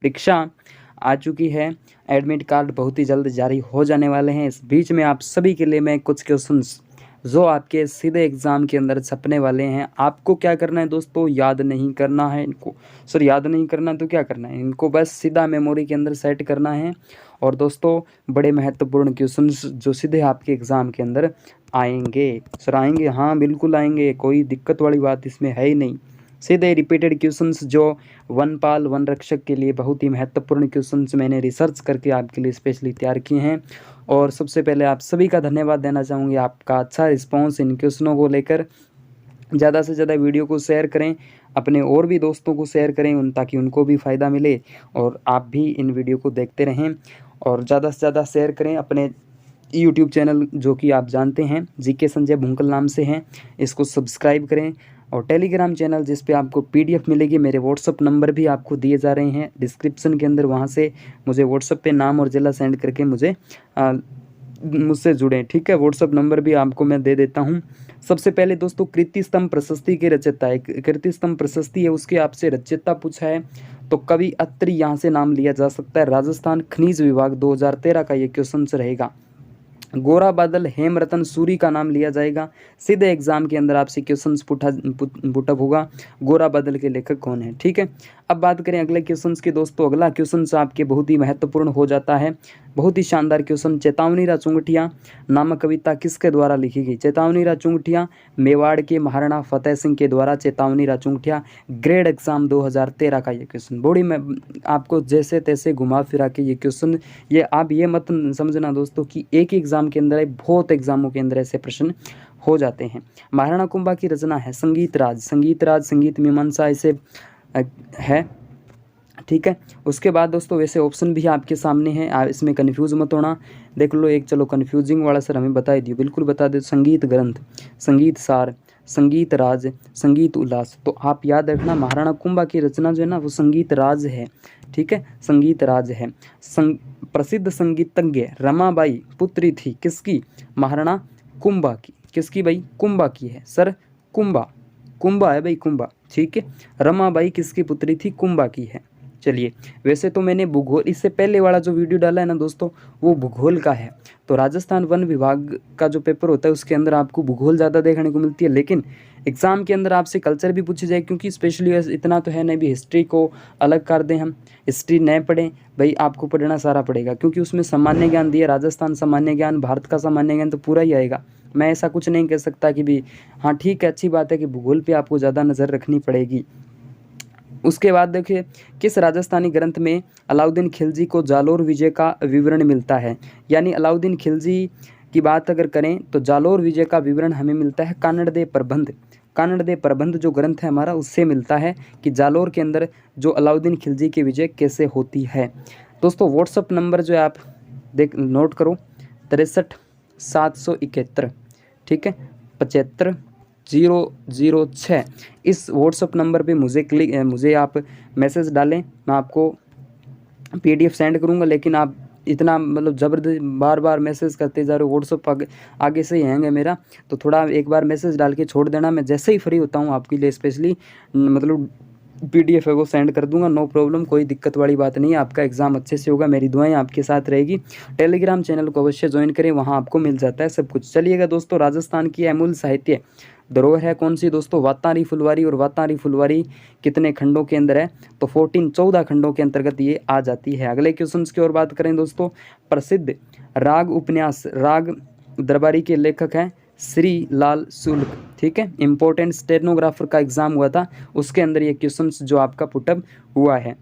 परीक्षा आ चुकी है, एडमिट कार्ड बहुत ही जल्द जारी हो जाने वाले हैं। इस बीच में आप सभी के लिए मैं कुछ क्वेश्चंस जो आपके सीधे एग्ज़ाम के अंदर छपने वाले हैं, आपको क्या करना है दोस्तों, याद नहीं करना है इनको। सर याद नहीं करना तो क्या करना है, इनको बस सीधा मेमोरी के अंदर सेट करना है। और दोस्तों बड़े महत्वपूर्ण क्वेश्चंस जो सीधे आपके एग्ज़ाम के अंदर आएंगे। सर आएंगे, हाँ बिल्कुल आएंगे, कोई दिक्कत वाली बात इसमें है ही नहीं। सीधे रिपीटेड क्वेश्चंस जो वनपाल वन रक्षक के लिए बहुत ही महत्वपूर्ण क्वेश्चंस मैंने रिसर्च करके आपके लिए स्पेशली तैयार किए हैं। और सबसे पहले आप सभी का धन्यवाद देना चाहूँगी, आपका अच्छा रिस्पांस इन क्वेश्चनों को लेकर। ज़्यादा से ज़्यादा वीडियो को शेयर करें, अपने और भी दोस्तों को शेयर करें ताकि उनको भी फ़ायदा मिले और आप भी इन वीडियो को देखते रहें। और ज़्यादा से ज़्यादा शेयर करें अपने यूट्यूब चैनल जो कि आप जानते हैं जीके संजय भुंकल नाम से हैं, इसको सब्सक्राइब करें। और टेलीग्राम चैनल जिस पे आपको पीडीएफ मिलेगी, मेरे व्हाट्सअप नंबर भी आपको दिए जा रहे हैं डिस्क्रिप्शन के अंदर, वहाँ से मुझे व्हाट्सअप पे नाम और ज़िला सेंड करके मुझसे जुड़ें, ठीक है। व्हाट्सअप नंबर भी आपको मैं दे देता हूँ। सबसे पहले दोस्तों कृति स्तंभ प्रशस्ति के रचयिता है, कृति स्तंभ प्रशस्ति है उसके आपसे रचयिता पूछा है तो कवि अत्रि यहाँ से नाम लिया जा सकता है। राजस्थान खनिज विभाग 2013 का ये क्वेश्चन रहेगा। गोरा बादल हेमरतन सूरी का नाम लिया जाएगा। सीधे एग्जाम के अंदर आपसे क्वेश्चन पुटअप होगा, गोरा बादल के लेखक कौन है, ठीक है। अब बात करें अगले क्वेश्चन की दोस्तों, अगला क्वेश्चन आपके बहुत ही महत्वपूर्ण हो जाता है, बहुत ही शानदार क्वेश्चन। चेतावनी चुंगटिया नामक कविता किसके द्वारा लिखी गई। चेतावनी चुंगटिया मेवाड़ के महाराणा फतेह सिंह के द्वारा चेतावनी चुंगटिया। ग्रेड एग्जाम 2013 का ये क्वेश्चन, बॉडी में आपको जैसे तैसे घुमा फिरा के ये क्वेश्चन, ये आप ये मत समझना दोस्तों कि एक ही एग्जाम के अंदर है, बहुत एग्जामों के अंदर ऐसे प्रश्न हो जाते हैं। महाराणा कुंभा की रचना है संगीत राज, संगीत राज संगीत मीमांसा ऐसे है, ठीक है। उसके बाद दोस्तों वैसे ऑप्शन भी आपके सामने हैं, आप इसमें कन्फ्यूज मत होना। देख लो एक, चलो कन्फ्यूजिंग वाला सर हमें बता दियो, बिल्कुल बता दे। संगीत ग्रंथ, संगीत सार, संगीत राज, संगीत उल्लास। तो आप याद रखना महाराणा कुंभा की रचना जो है ना वो संगीत राज है, ठीक है, संगीत राज है। प्रसिद्ध संगीतज्ञ रमाबाई पुत्री थी किसकी, महाराणा कुंभा की। किसकी भाई, कुंभा की है सर, कुंभा, कुंभा है भाई, कुंभा, ठीक है। रमाबाई किसकी पुत्री थी, कुंभा की है। चलिए वैसे तो मैंने भूगोल, इससे पहले वाला जो वीडियो डाला है ना दोस्तों वो भूगोल का है। तो राजस्थान वन विभाग का जो पेपर होता है उसके अंदर आपको भूगोल ज़्यादा देखने को मिलती है, लेकिन एग्जाम के अंदर आपसे कल्चर भी पूछी जाए, क्योंकि स्पेशली इतना तो है नहीं भी हिस्ट्री को अलग कर दें हम, हिस्ट्री नहीं पढ़ें भाई, आपको पढ़ना सारा पड़ेगा, क्योंकि उसमें सामान्य ज्ञान दिया, राजस्थान सामान्य ज्ञान, भारत का सामान्य ज्ञान तो पूरा ही आएगा। मैं ऐसा कुछ नहीं कह सकता कि भी हाँ ठीक है, अच्छी बात है कि भूगोल पे आपको ज़्यादा नज़र रखनी पड़ेगी। उसके बाद देखिए किस राजस्थानी ग्रंथ में अलाउद्दीन खिलजी को जालोर विजय का विवरण मिलता है। यानी अलाउद्दीन खिलजी की बात अगर करें तो जालोर विजय का विवरण हमें मिलता है कानड़दे प्रबंध, कानड़दे प्रबंध जो ग्रंथ है हमारा उससे मिलता है कि जालोर के अंदर जो अलाउद्दीन खिलजी की विजय कैसे होती है। दोस्तों व्हाट्सअप नंबर जो है आप देख नोट करो, 63 771, ठीक है, 75 006। इस व्हाट्सअप नंबर पे मुझे आप मैसेज डालें, मैं आपको पीडीएफ सेंड करूँगा। लेकिन आप इतना मतलब ज़बरदस्त बार बार मैसेज करते जा रहे हो, व्हाट्सअप आगे से ही हैंग है मेरा, तो थोड़ा एक बार मैसेज डाल के छोड़ देना, मैं जैसे ही फ्री होता हूँ आपके लिए स्पेशली मतलब पीडीएफ है वो सेंड कर दूंगा, नो प्रॉब्लम, कोई दिक्कत वाली बात नहीं है। आपका एग्ज़ाम अच्छे से होगा, मेरी दुआएं आपके साथ रहेगी। टेलीग्राम चैनल को अवश्य ज्वाइन करें, वहाँ आपको मिल जाता है सब कुछ। चलिएगा दोस्तों, राजस्थान की अमूल्य साहित्य धरोहर है कौन सी दोस्तों, वातारी फुलवारी। और वातारी फुलवारी कितने खंडों के अंदर है, तो 14 खंडों के अंतर्गत ये आ जाती है। अगले क्वेश्चन की ओर बात करें दोस्तों, प्रसिद्ध राग उपन्यास राग दरबारी के लेखक हैं श्री लाल शुल्क, ठीक है। इंपॉर्टेंट स्टेनोग्राफर का एग्जाम हुआ था उसके अंदर ये क्वेश्चन जो आपका पुटअप हुआ है।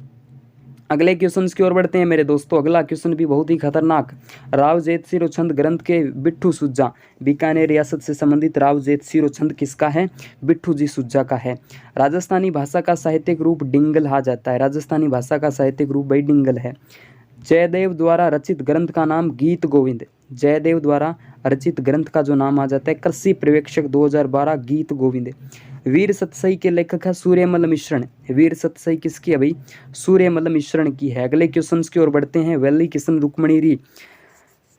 अगले क्वेश्चन की ओर बढ़ते हैं मेरे दोस्तों। अगला क्वेश्चन भी बहुत ही खतरनाक, राव जेत सिरो छंद ग्रंथ के बिट्ठू सुज्जा, बीकानेर रियासत से संबंधित राव जेत सिरो छंद किसका है, बिट्ठू जी सुज्जा का है। राजस्थानी भाषा का साहित्यिक रूप डिंगल कहा जाता है, राजस्थानी भाषा का साहित्यिक रूप भाई डिंगल है। जयदेव द्वारा रचित ग्रंथ का नाम गीत गोविंद, जयदेव द्वारा रचित ग्रंथ का जो नाम आ जाता है कृषि पर्यवेक्षक 2012 गीत गोविंद। वीर सतसई के लेखक है सूर्यमल मिश्रण, वीर सतसई किसकी है भाई, सूर्यमल मिश्रण की है। अगले क्वेश्चन की ओर बढ़ते हैं, वैली किशन रुक्मणी री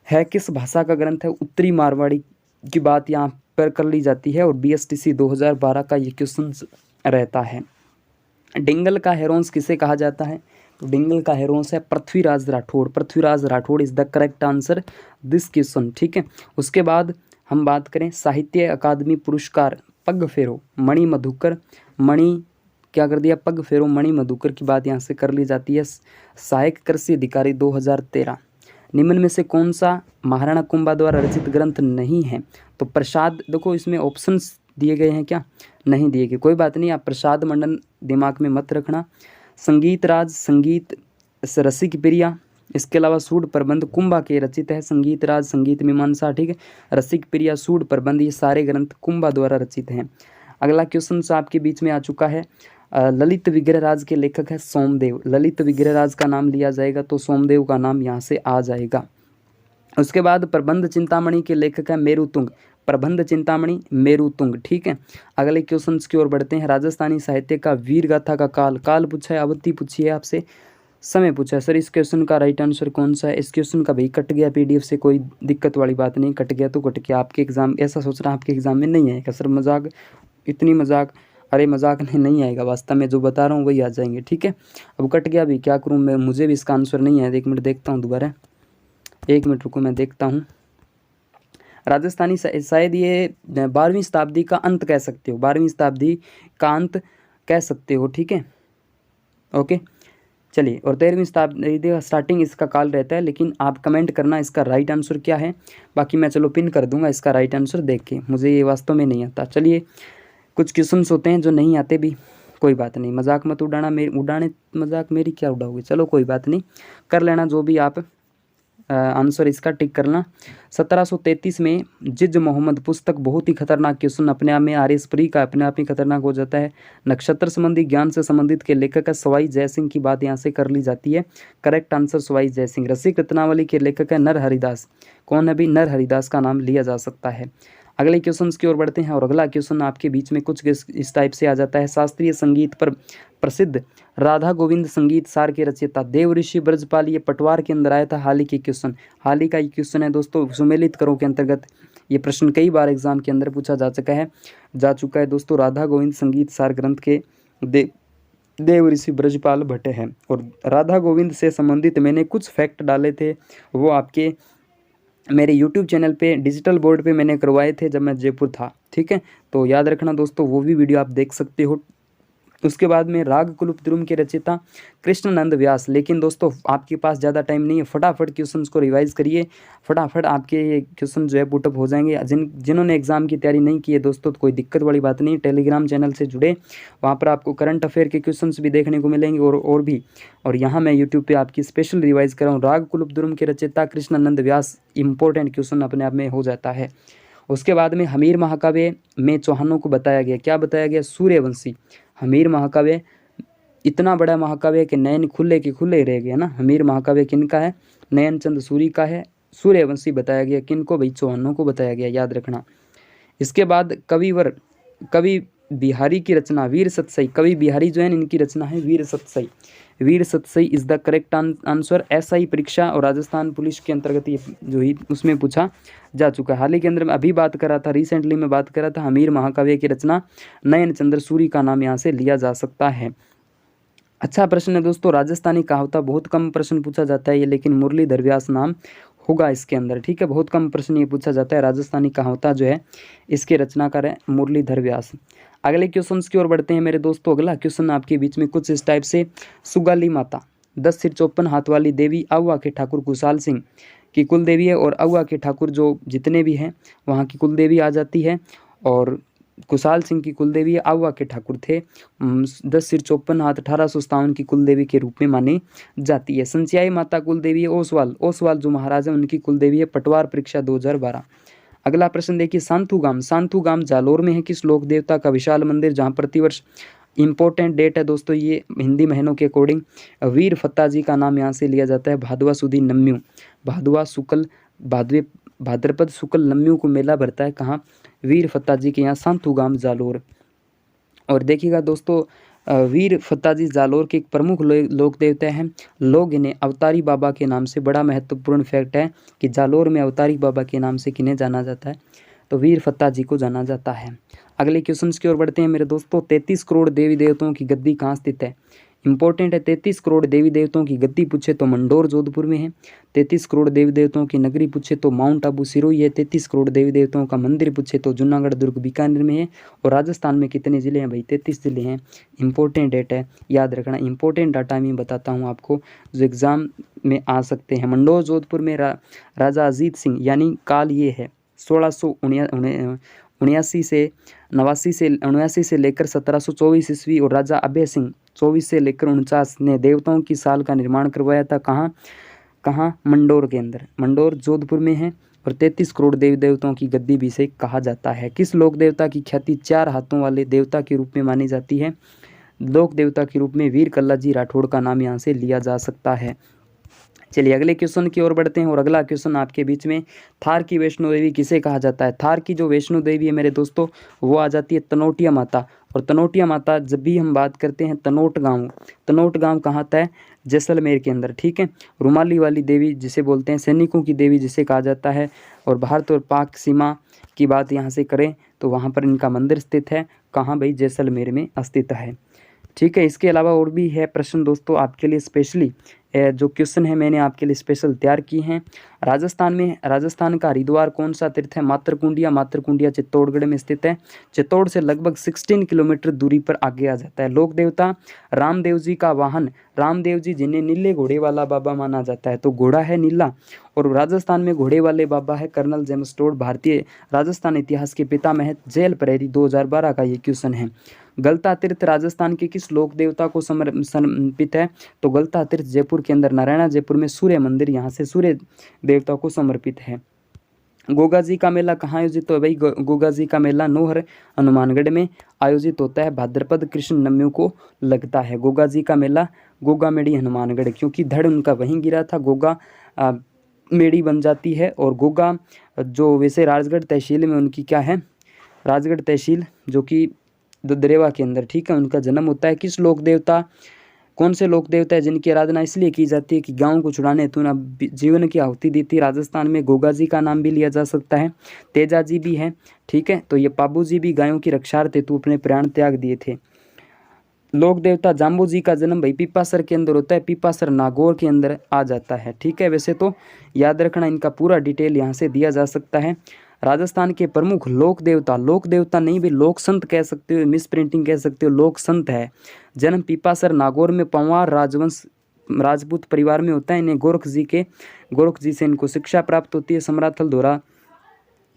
है किस भाषा का ग्रंथ है, उत्तरी मारवाड़ी की बात यहाँ पर कर ली जाती है और बीएसटीसी 2012 का ये क्वेश्चन रहता है। डिंगल का हेरोंस किसे कहा जाता है, तो डिंगल का हेरोंस है Prithviraj Rathore. Prithviraj Rathore is the correct answer this question, ठीक है। उसके बाद हम बात करें साहित्य अकादमी पुरस्कार पग फेरो मणि मधुकर, मणि क्या कर दिया, पग फेरो मणि मधुकर की बात यहाँ से कर ली जाती है। सहायक कृषि अधिकारी 2013। निम्न में से कौन सा महाराणा कुंभा द्वारा रचित ग्रंथ नहीं है? तो प्रसाद, देखो इसमें ऑप्शंस दिए गए हैं क्या, नहीं दिए गए, कोई बात नहीं, आप प्रसाद मंडन दिमाग में मत रखना। संगीत राज, संगीत रसिक प्रिया, इसके अलावा सूड प्रबंध कुंभा के रचित है। संगीत राज, संगीत मीमांसा, ठीक है, रसिक प्रिया, सूड प्रबंध, ये सारे ग्रंथ कुंभा द्वारा रचित हैं। अगला क्वेश्चन आपके बीच में आ चुका है। ललित विग्रहराज के लेखक है सोमदेव। ललित विग्रहराज का नाम लिया जाएगा तो सोमदेव का नाम यहाँ से आ जाएगा। उसके बाद प्रबंध चिंतामणि के लेखक है मेरुतुंग। प्रबंध चिंतामणि मेरुतुंग, ठीक है। अगले क्वेश्चंस की ओर बढ़ते हैं। राजस्थानी साहित्य का वीर गाथा का काल, काल पूछा है, अवधि पूछी है आपसे, समय पूछा है। सर इस क्वेश्चन का राइट आंसर कौन सा है? इस क्वेश्चन का भाई कट गया पीडीएफ से, कोई दिक्कत वाली बात नहीं, कट गया तो कट गया। आपके एग्जाम ऐसा सोच रहा आपके एग्जाम में नहीं आएगा सर, मजाक, इतनी मजाक, अरे मजाक नहीं आएगा, वास्तव में जो बता रहा हूँ वही आ जाएंगे, ठीक है। अब कट गया भी क्या करूँ मैं, मुझे भी इसका आंसर नहीं है। 1 मिनट देखता हूँ दोबारा, 1 मिनट रुको, मैं देखता हूँ। राजस्थानी शायद ये 12वीं शताब्दी का अंत कह सकते हो, 12वीं शताब्दी का अंत कह सकते हो, ठीक है, ओके। चलिए, और 13वीं शताब्दी का स्टार्टिंग इसका काल रहता है, लेकिन आप कमेंट करना इसका राइट आंसर क्या है। बाकी मैं चलो पिन कर दूंगा इसका राइट आंसर देख के, मुझे ये वास्तव में नहीं आता। चलिए, कुछ क्वेश्चंस होते हैं जो नहीं आते भी, कोई बात नहीं, मजाक मत उड़ाना, उड़ाने मजाक मेरी क्या उड़ाओगे, चलो कोई बात नहीं, कर लेना जो भी आप आंसर इसका टिक करना। 1733 में जिज मोहम्मद पुस्तक, बहुत ही खतरनाक क्वेश्चन अपने आप में, आर्यस्परी का अपने आप ही खतरनाक हो जाता है। नक्षत्र संबंधी ज्ञान से संबंधित के लेखक है सवाई जयसिंह की बात यहाँ से कर ली जाती है, करेक्ट आंसर सवाई जयसिंह। रसिक रत्नावली के लेखक है नर हरिदास, कौन है भी, नर हरिदास का नाम लिया जा सकता है। अगले क्वेश्चन की ओर बढ़ते हैं, और अगला क्वेश्चन आपके बीच में कुछ इस टाइप से आ जाता है। शास्त्रीय संगीत पर प्रसिद्ध राधा गोविंद संगीत सार के रचयिता देव ऋषि ब्रजपाल, ये पटवार के अंदर आया था। हाल ही के क्वेश्चन, हाल ही का ये क्वेश्चन है दोस्तों, सुमेलित करो के अंतर्गत ये प्रश्न कई बार एग्जाम के अंदर पूछा जा चुका है दोस्तों। राधा गोविंद संगीत सार ग्रंथ के देव ऋषि ब्रजपाल भट्ट हैं। और राधा गोविंद से संबंधित मैंने कुछ फैक्ट डाले थे, वो आपके मेरे YouTube चैनल पे डिजिटल बोर्ड पे मैंने करवाए थे जब मैं जयपुर था, ठीक है, तो याद रखना दोस्तों, वो भी वीडियो आप देख सकते हो। उसके बाद में राग कुलुपद्रुम के रचयिता कृष्णानंद व्यास। लेकिन दोस्तों आपके पास ज़्यादा टाइम नहीं है, फटाफट क्वेश्चंस को रिवाइज करिए, फटाफट आपके ये क्वेश्चन जो है पुटअप हो जाएंगे। जिन्होंने एग्जाम की तैयारी नहीं की है दोस्तों, तो कोई दिक्कत वाली बात नहीं, टेलीग्राम चैनल से जुड़े, वहाँ पर आपको करंट अफेयर के क्वेश्चन भी देखने को मिलेंगे और भी। और यहाँ मैं यूट्यूब पर आपकी स्पेशल रिवाइज कर रहा हूँ। राग कुलुपद्रुम के रचयिता कृष्णानंद व्यास, इंपॉर्टेंट क्वेश्चन अपने आप में हो जाता है। उसके बाद में हमीर महाकाव्य में चौहानों को बताया गया, क्या बताया गया, सूर्यवंशी। हमीर महाकाव्य इतना बड़ा महाकाव्य कि नयन खुले के खुले रह गए ना। हमीर महाकाव्य किनका है, नयन चंद सूरी का है। सूर्यवंशी बताया गया किनको, भाई चौहानों को बताया गया, याद रखना। इसके बाद कवि बिहारी की रचना वीर सतसई, कवि बिहारी जो है इनकी रचना है Veer Satsai. Veer Satsai is the correct answer. SI परीक्षा और राजस्थान पुलिस के अंतर्गत ये जो ही उसमें पूछा जा चुका है। हाल ही के अंदर मैं अभी बात कर रहा था, रिसेंटली मैं बात कर रहा था, हमीर महाकाव्य की रचना नयन चंद्र सूरी का नाम यहाँ से लिया जा सकता है। अच्छा प्रश्न है दोस्तों, राजस्थानी कहावता बहुत कम प्रश्न पूछा जाता है ये, लेकिन मुरलीधर व्यास नाम होगा इसके अंदर, ठीक है, बहुत कम प्रश्न ये पूछा जाता है। राजस्थानी कहावता जो है इसके रचनाकार है मुरलीधर व्यास। अगले क्वेश्चन की ओर बढ़ते हैं मेरे दोस्तों। अगला क्वेश्चन आपके बीच में कुछ इस टाइप से, सुगाली माता 10 सिर 54 हाथ वाली देवी अहुआ के ठाकुर कुशाल सिंह की कुल देवी है, और अहुआ के ठाकुर जो जितने भी हैं वहाँ की कुल देवी आ जाती है, और कुशाल सिंह की कुल देवी अहुआ के ठाकुर थे। 10 सिर 54 हाथ 1857 की कुल देवी के रूप में मानी जाती है। संचियाई माता कुल देवी है ओसवाल जो महाराज है उनकी कुल देवी है। पटवार परीक्षा 2012। अगला प्रश्न देखिए, सांथू गाम जालोर में है किस लोक देवता का विशाल मंदिर, जहाँ प्रतिवर्ष इंपॉर्टेंट डेट है दोस्तों ये हिंदी महीनों के अकॉर्डिंग, वीर फत्ता जी का नाम यहाँ से लिया जाता है। भादवा सुदी नम्यू, भाद्रपद शुक्ल नम्यू को मेला भरता है कहाँ, वीर फत्ता जी के यहाँ सांथू गाम जालोर। और देखिएगा दोस्तों, वीर फत्ता जी जालोर के एक प्रमुख लोक देवता हैं। लोग इन्हें अवतारी बाबा के नाम से, बड़ा महत्वपूर्ण फैक्ट है कि जालोर में अवतारी बाबा के नाम से किन्हें जाना जाता है, तो वीर फत्ता जी को जाना जाता है। अगले क्वेश्चन की ओर बढ़ते हैं मेरे दोस्तों। 33 करोड़ देवी देवताओं की गद्दी कहाँ स्थित है, इंपॉर्टेंट है। 33 करोड़ देवी देवताओं की गद्दी पूछे तो मंडोर जोधपुर में है। 33 करोड़ देवी देवताओं की नगरी पूछे तो माउंट आबू सिरोही है। 33 करोड़ देवी देवताओं का मंदिर पूछे तो जूनागढ़ दुर्ग बीकानेर में है। और राजस्थान में कितने जिले हैं भाई? 33 जिले हैं। इंपॉर्टेंट डेटा है, याद रखना। इंपॉर्टेंट डाटा मैं बताता हूँ आपको जो एग्जाम में आ सकते हैं। मंडोर जोधपुर में राजा अजीत सिंह यानी काल ये है 1679 से 89 से लेकर 1724 ईस्वी। और राजा अभय सिंह 24 से लेकर 49 ने देवताओं की साल का निर्माण करवाया था। कहाँ कहाँ? मंडोर के अंदर। मंडोर जोधपुर में है। और 33 करोड़ देवी देवताओं की गद्दी भी इसे कहा जाता है। किस लोक देवता की ख्याति 4 हाथों वाले देवता के रूप में मानी जाती है? लोक देवता के रूप में वीर कल्लाजी राठौड़ का नाम यहाँ से लिया जा सकता है। चलिए अगले क्वेश्चन की ओर बढ़ते हैं। और अगला क्वेश्चन आपके बीच में, थार की वैष्णो देवी किसे कहा जाता है? थार की जो वैष्णो देवी है मेरे दोस्तों, वो आ जाती है तनोटिया माता। और तनोटिया माता जब भी हम बात करते हैं तनोट गांव कहाँ आता है? जैसलमेर के अंदर, ठीक है। रुमाली वाली देवी जिसे बोलते हैं, सैनिकों की देवी जिसे कहा जाता है। और भारत और पाक सीमा की बात यहाँ से करें तो वहाँ पर इनका मंदिर स्थित है। कहाँ भाई? जैसलमेर में स्थित है, ठीक है। इसके अलावा और भी है प्रश्न दोस्तों आपके लिए स्पेशली, जो क्वेश्चन है मैंने आपके लिए स्पेशल तैयार किए हैं। राजस्थान का हरिद्वार कौन सा तीर्थ है? मातरकुंडिया चित्तौड़गढ़ में स्थित है। चित्तौड़ से लगभग 16 किलोमीटर दूरी पर आगे आ जाता है। लोक देवता रामदेव जी का वाहन, रामदेव जी जिन्हें नीले घोड़े वाला बाबा माना जाता है, तो घोड़ा है नीला। और राजस्थान में घोड़े वाले बाबा है कर्नल जेम्स टोड। भारतीय राजस्थान इतिहास के पितामह है जेल प्रहरी। 2012 का ये क्वेश्चन है। गलता तीर्थ राजस्थान के किस लोक देवता को समर्पित है? तो गलता तीर्थ जयपुर के अंदर, नारायणा जयपुर में सूर्य मंदिर यहाँ से सूर्य देवता को समर्पित है। गोगा जी का मेला कहाँ आयोजित हो भाई? गोगा जी का मेला नोहर हनुमानगढ़ में आयोजित होता है। भाद्रपद कृष्ण नवमी को लगता है गोगा जी का मेला। गोगा मेड़ी हनुमानगढ़, क्योंकि धड़ उनका वहीं गिरा था, गोगा मेड़ी बन जाती है। और गोगा जो वैसे राजगढ़ तहसील में उनकी क्या है? राजगढ़ तहसील जो कि दरेवा के अंदर, ठीक है, उनका जन्म होता है। किस लोक देवता, कौन से लोक देवता है जिनकी आराधना इसलिए की जाती है कि गांव को छुड़ाने हेतु ना जीवन की आहुति दी थी? राजस्थान में गोगा जी का नाम भी लिया जा सकता है। तेजा जी भी है, ठीक है। तो ये पाबू जी भी गायों की रक्षार्थ हेतु अपने प्राण त्याग दिए थे। लोक देवता जाम्बू जी का जन्म भाई पीपासर के अंदर होता है। पीपासर नागौर के अंदर आ जाता है, ठीक है। वैसे तो याद रखना, इनका पूरा डिटेल यहाँ से दिया जा सकता है। राजस्थान के प्रमुख लोक देवता नहीं भी लोक संत कह सकते हो, मिस प्रिंटिंग कह सकते हो, लोक संत है। जन्म पीपासर नागौर में पंवार राजवंश राजपूत परिवार में होता है। इन्हें गोरख जी से इनको शिक्षा प्राप्त होती है। समराथल द्वारा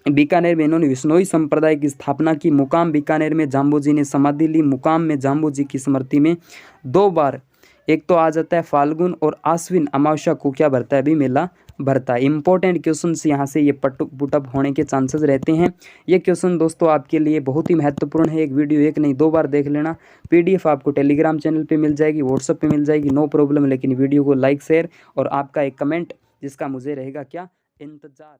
बीकानेर में इन्होंने विश्नोई संप्रदाय की स्थापना की। मुकाम बीकानेर में जाम्बू जी ने समाधि ली। मुकाम में जाम्बू जी की स्मृति में 2 बार, एक तो आ जाता है फाल्गुन और आश्विन अमावस्या को क्या भरता है? भी मेला भरता है। इंपॉर्टेंट क्वेश्चन यहाँ से ये पुटअप होने के चांसेस रहते हैं। ये क्वेश्चन दोस्तों आपके लिए बहुत ही महत्वपूर्ण है। एक वीडियो एक नहीं 2 बार देख लेना। PDF आपको टेलीग्राम चैनल पे मिल जाएगी, व्हाट्सएप पे मिल जाएगी, नो प्रॉब्लम। लेकिन वीडियो को लाइक शेयर और आपका एक कमेंट जिसका मुझे रहेगा क्या? इंतजार।